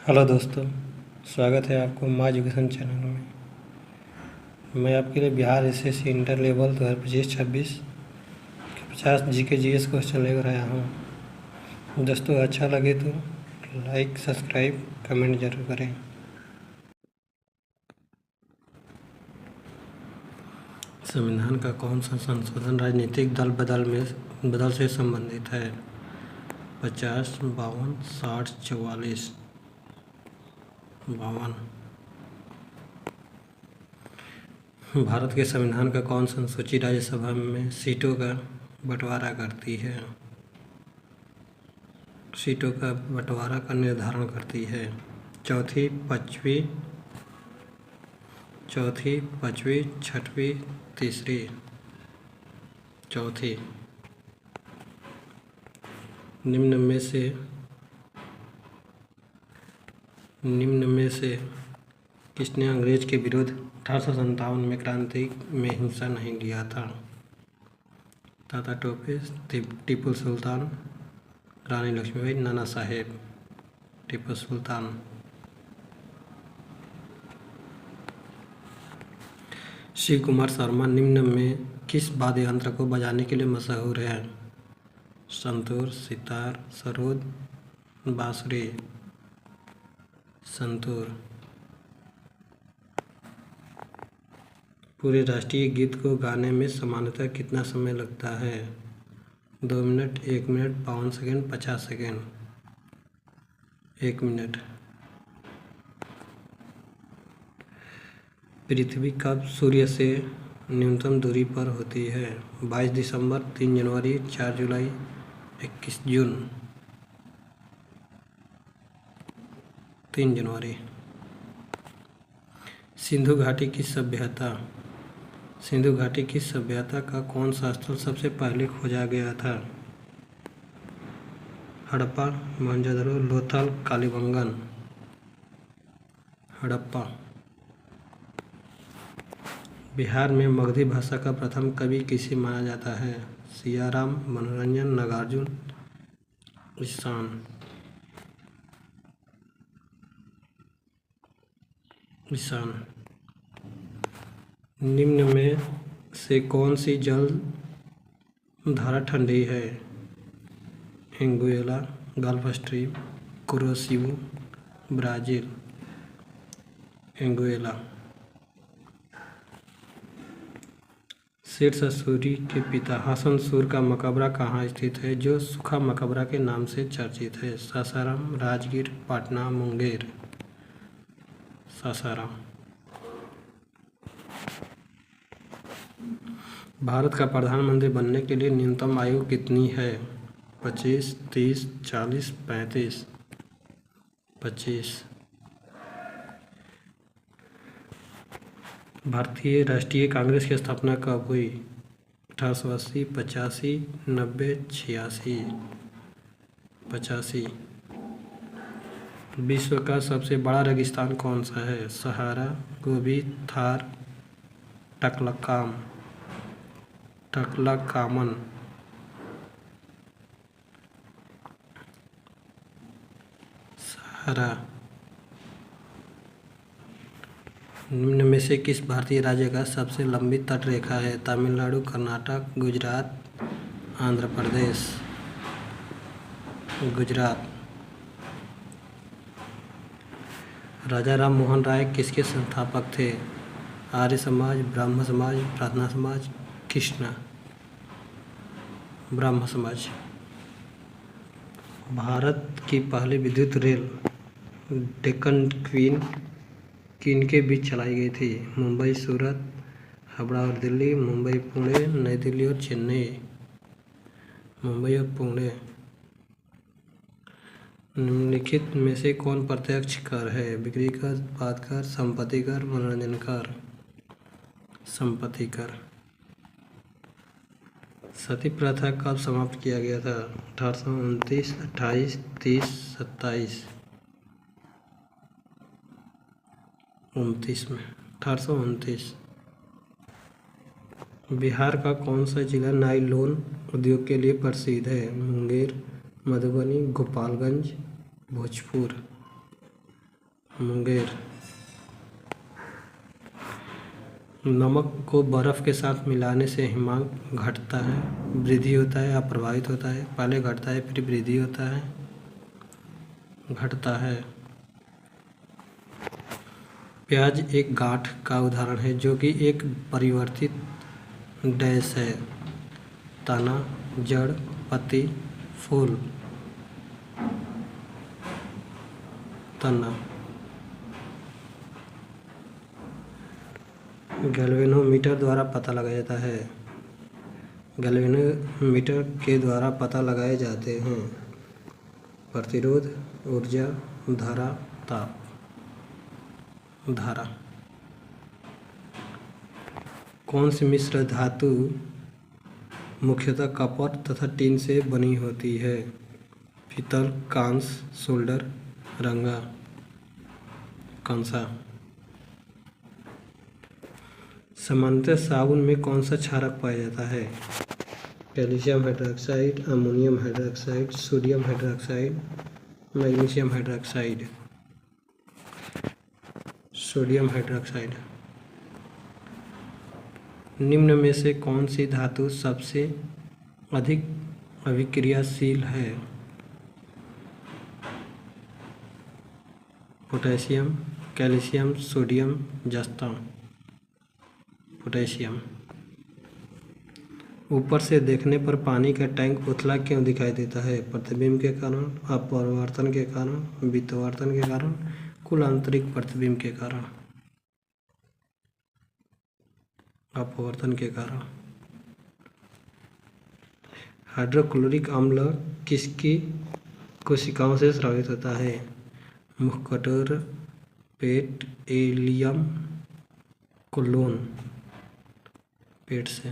Hello दोस्तों, स्वागत है आपको माँ एजुकेशन चैनल में। मैं आपके लिए बिहार एसएससी इंटर लेवल 2025-26 के 50 जीके जीएस क्वेश्चन लेकर आया हूँ। दोस्तों, अच्छा लगे तो लाइक, सब्सक्राइब, कमेंट जरूर करें। संविधान का कौन सा संशोधन राजनीतिक दल बदल से संबंधित है? 50, 52, 60, 44। 52। भारत के संविधान का कौन सा अनुसूची राज्यसभा में सीटों का बंटवारा करती है? सीटों का बंटवारा का निर्धारण करती है। चौथी, पाँचवीं, छठवीं, तीसरी। चौथी। निम्न में से किसने अंग्रेज के विरुद्ध 1857 में क्रांति में हिस्सा नहीं लिया था? तात्या टोपे, टीपू सुल्तान, रानी लक्ष्मीबाई, नाना साहेब। टीपू सुल्तान। शिव कुमार शर्मा निम्न में किस वाद्य यंत्र को बजाने के लिए मशहूर है? संतूर, सितार, सरोद, बांसुरी। संतूर। पूरे राष्ट्रीय गीत को गाने में सामान्यतः कितना समय लगता है? 2 minute, 1 minute, 52 second, 50 second. 1 minute. पृथ्वी कब सूर्य से न्यूनतम दूरी पर होती है? 22 दिसंबर, 3 जनवरी, 4 जुलाई, 21 जून। 3 जनवरी। सिंधु घाटी की सभ्यता का कौन सा स्थल सबसे पहले खोजा गया था? हड़प्पा, मोहनजोदड़ो, लोथल, कालीबंगन। हड़प्पा। बिहार में मगधी भाषा का प्रथम कवि किसे माना जाता है? सियाराम, मनोरंजन, नागार्जुन, ईशान। निम्न में से कौन सी जल धारा ठंडी है? एंगुएला, gulf stream, कुरोशिवो, Brazil. एंगुएला। Sher Shah Suri के पिता हसन सूर का मकबरा कहाँ स्थित है, जो सुखा मकबरा के नाम से चर्चित है? सासाराम, राजगीर, पटना, मुंगेर। सासाराम। भारत का प्रधानमंत्री बनने के लिए न्यूनतम आयु कितनी है? 25, 30, 40, 35। 25। भारतीय राष्ट्रीय कांग्रेस की स्थापना कब हुई? 1880, 85, 90, 86। 85। विश्व का सबसे बड़ा रेगिस्तान कौन सा है? सहारा, गोबी, थार, टकलाकामन। सहारा। निम्न में से किस भारतीय राज्य का सबसे लंबी तटरेखा है? तमिलनाडु, कर्नाटक, गुजरात, आंध्र प्रदेश। गुजरात। राजा राम मोहन राय किसके संस्थापक थे? आर्य समाज, ब्राह्म समाज, प्रार्थना समाज, कृष्णा। ब्राह्म समाज। भारत की पहली विद्युत रेल डेक्कन क्वीन किनके बीच चलाई गई थी? मुंबई, सूरत, हावड़ा और दिल्ली, मुंबई, पुणे, नई दिल्ली और चेन्नई। मुंबई और पुणे। निम्नलिखित में से कौन प्रत्यक्ष कर है? बिक्री कर, उत्पाद कर, संपत्ति कर, मनोरंजन कर। संपत्ति कर। सती प्रथा कब समाप्त किया गया था? 1829, 28, 30, 27। 29 में। 1829। बिहार का कौन सा जिला नायलॉन उद्योग के लिए प्रसिद्ध है? मुंगेर, मधुबनी, गोपालगंज, भोजपुर। मुंगेर। नमक को बर्फ़ के साथ मिलाने से हिमांक घटता है, वृद्धि होता है या प्रभावित होता है? पहले घटता है फिर वृद्धि होता है, घटता है। प्याज एक गांठ का उदाहरण है जो कि एक परिवर्तित डैश है। तना, जड़, पत्ती, फूल। तना। गैल्वेनोमीटर द्वारा पता लगाया जाता है। गैल्वेनोमीटर के द्वारा पता लगाए जाते हैं प्रतिरोध, ऊर्जा, धारा, ताप। धारा। कौन सी मिश्र धातु मुख्यतः कॉपर तथा टिन से बनी होती है? पीतल, कांस, सोल्डर, रंगा। कांसा। सामान्यतः साबुन में कौन सा क्षारक पाया जाता है? Calcium hydroxide, ammonium hydroxide, sodium hydroxide, magnesium hydroxide. Sodium hydroxide. निम्न में से कौन सी धातु सबसे अधिक अभिक्रियाशील है? पोटेशियम, कैल्शियम, सोडियम, जस्ता। पोटेशियम। ऊपर से देखने पर पानी का टैंक उथला क्यों दिखाई देता है? प्रतिबिंब के कारण, अपवर्तन के कारण, विवर्तन के कारण, कुल आंतरिक प्रतिबिंब के कारण। अपवर्तन के कारण। हाइड्रोक्लोरिक अम्ल किसकी कोशिकाओं से स्रावित होता है? मुखकटोर, पेट, इलियम, कोलोन। पेट से।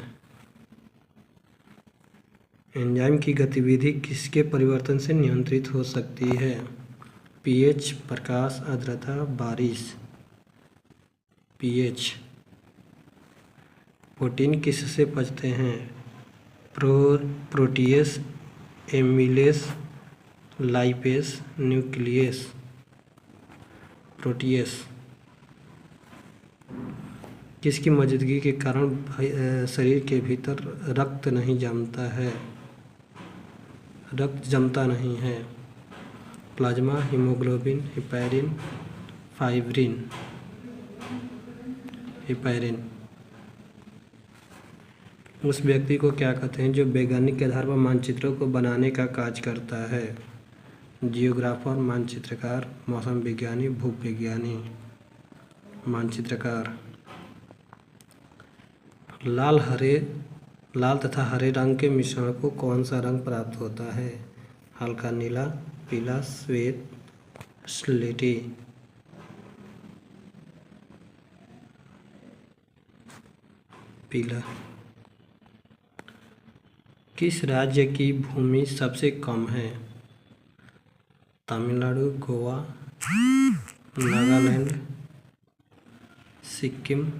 एंजाइम की गतिविधि किसके परिवर्तन से नियंत्रित हो सकती है? पीएच, प्रकाश, आर्द्रता, बारिश। पीएच। प्रोटीन किससे पचते हैं? Protease, amylase, lipase, nucleus. Protease. किसकी मौजूदगी के कारण शरीर के भीतर रक्त नहीं जमता है? रक्त जमता नहीं है। Plasma, haemoglobin, heparin, fibrin. Heparin. उस व्यक्ति को क्या कहते हैं जो वैज्ञानिक के आधार पर मानचित्रों को बनाने का कार्य करता है? जियोग्राफर, मानचित्रकार, मौसम विज्ञानी, भूविज्ञानी। मानचित्रकार। लाल तथा हरे रंग के मिश्रण को कौन सा रंग प्राप्त होता है? हल्का नीला, पीला, श्वेत, स्लेटी। पीला। किस राज्य की भूमि सबसे कम है? तमिलनाडु, गोवा, नागालैंड, सिक्किम,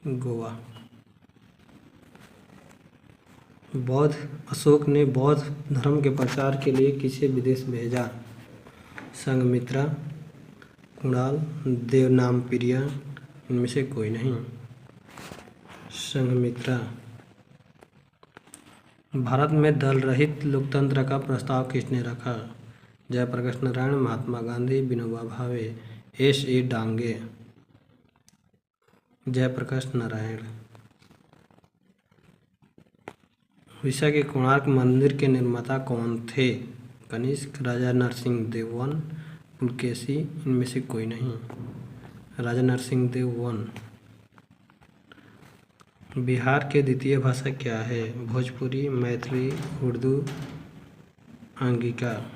गोवा। अशोक ने बौद्ध धर्म के प्रचार के लिए किसे विदेश भेजा? संघमित्रा, कुणाल, देवनामप्रिया, इनमें से कोई नहीं। संघमित्रा। भारत में दल रहित लोकतंत्र का प्रस्ताव किसने रखा? जयप्रकाश नारायण, महात्मा गांधी, विनोबा भावे, S.A. डांगे। जयप्रकाश नारायण। उड़ीसा के कोणार्क मंदिर के निर्माता कौन थे? कनिष्क, राजा नरसिंह देव वन, पुलकेशी, इनमें से कोई नहीं। राजा नरसिंह देव वन। बिहार की द्वितीय भाषा क्या है? भोजपुरी, मैथिली, उर्दू, अंगिका।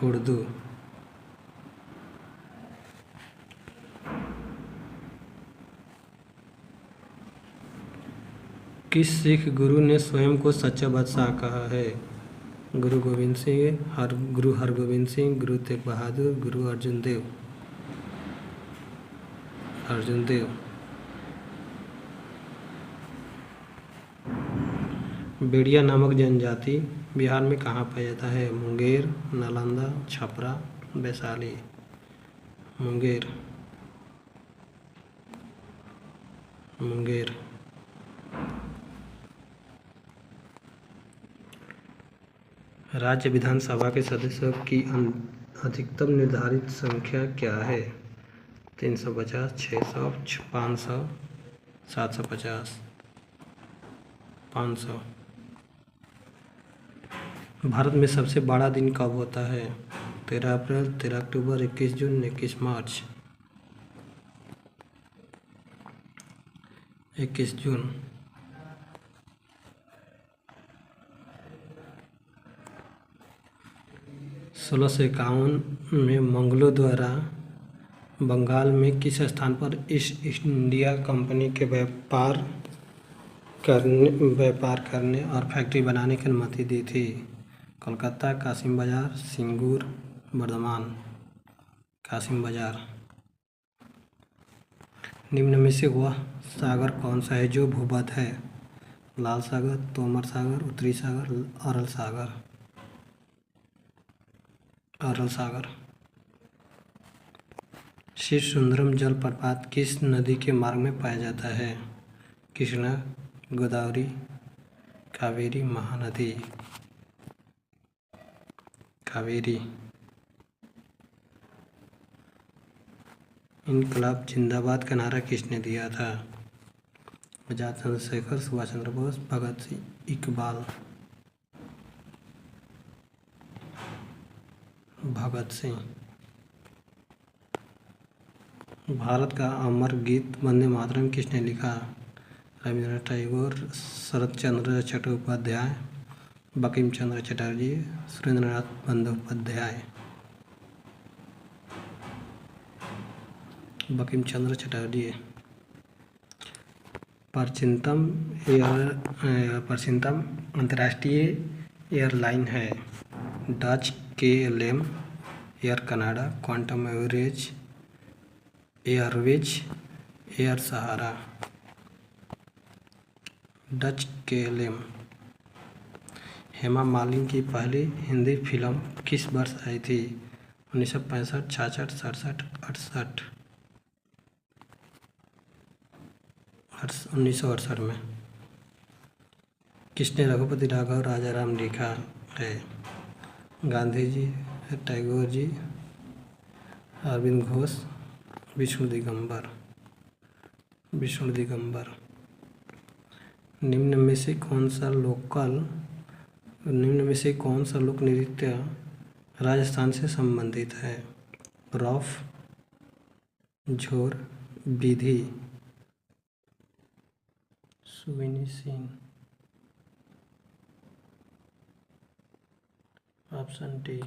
उर्दू। किस सिख गुरु ने स्वयं को सच्चा बादशाह कहा है? गुरु गोविंद सिंह, गुरु हरगोविंद सिंह, गुरु तेग बहादुर, गुरु अर्जुन देव। अर्जुन देव। बेड़िया नामक जनजाति बिहार में कहाँ पाया जाता है? मुंगेर, नालंदा, छपरा, वैशाली। मुंगेर। मुंगेर। राज्य विधानसभा के सदस्यों की अधिकतम निर्धारित संख्या क्या है? 350, 600, 500, 750। 500। भारत में सबसे बड़ा दिन कब होता है? 13 अप्रैल, 13 अक्टूबर, 21 जून, 21 मार्च। 21 जून। 1651 में मंगलों द्वारा बंगाल में किस स्थान पर ईस्ट इंडिया कंपनी के व्यापार करने और फैक्ट्री बनाने की अनुमति दी थी? कोलकाता, कासिम बाजार, सिंगूर, बर्धमान। कासिम बाजार। निम्न में से वह सागर कौन सा है जो भूमध्य है? लाल सागर, तोमर सागर, उत्तरी सागर, अरल सागर। अरल सागर। श्री सुंदरम जलप्रपात किस नदी के मार्ग में पाया जाता है? कृष्णा, गोदावरी, कावेरी, महानदी। कावेरी। इनकलाब जिंदाबाद का नारा किसने दिया था? आजाद चंद्रशेखर, सुभाष चंद्र बोस, भगत सिंह, इकबाल। भगत सिंह। भारत का अमर गीत वंदे मातरम किसने लिखा? रविंद्रनाथ टैगोर, शरत चंद्र चट्टोपाध्याय, बंकिम चंद्र चटर्जी, सुरेंद्रनाथ बंदोपाध्याय। बंकिम चंद्र चटर्जी। पश्चिमतम अंतर्राष्ट्रीय एयरलाइन है? Dutch KLM, Air Canada, Qantas Airways, Air Sahara. Dutch KLM। Hema Malini की पहली हिंदी फिल्म किस वर्ष आई थी? 1965, 66, 67, 68। 1968 में। किसने रघुपति राघव राजाराम लिखा है? गांधी जी, टैगोर जी, अरविंद घोष, विष्णु दिगंबर। विष्णु दिगंबर। निम्न में से कौन सा लोक नृत्य राजस्थान से संबंधित है? रौफ, झोर, विधि। सुविनी सिंह। Option D.